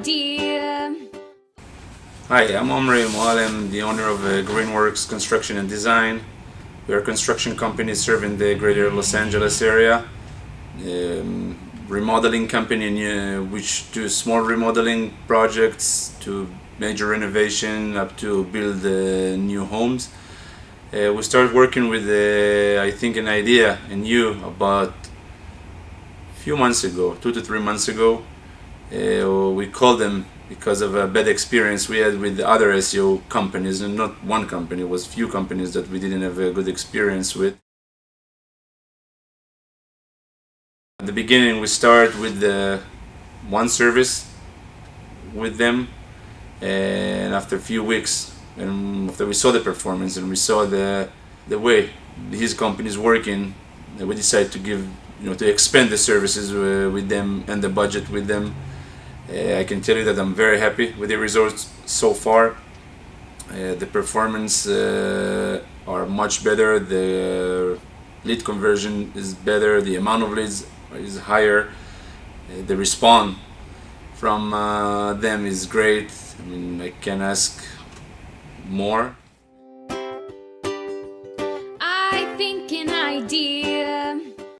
idea. Hi, I'm Omri Moal. I'm the owner of Greenworks Construction and Design. We are a construction company serving the greater Los Angeles area. Remodeling company which do small remodeling projects to major renovation up to build new homes. We started working with I think an idea and you about a few months ago, 2 to 3 months ago. We called them because of a bad experience we had with other SEO companies, and not one company, it was few companies that we didn't have a good experience with. At the beginning we started with one service with them, and after a few weeks, and after we saw the performance and we saw the way his company is working, we decided to to expand the services with them and the budget with them. I can tell you that I'm very happy with the results so far. The performance are much better, the lead conversion is better, the amount of leads is higher, the response from them is great. I mean, I can ask more. I think an idea.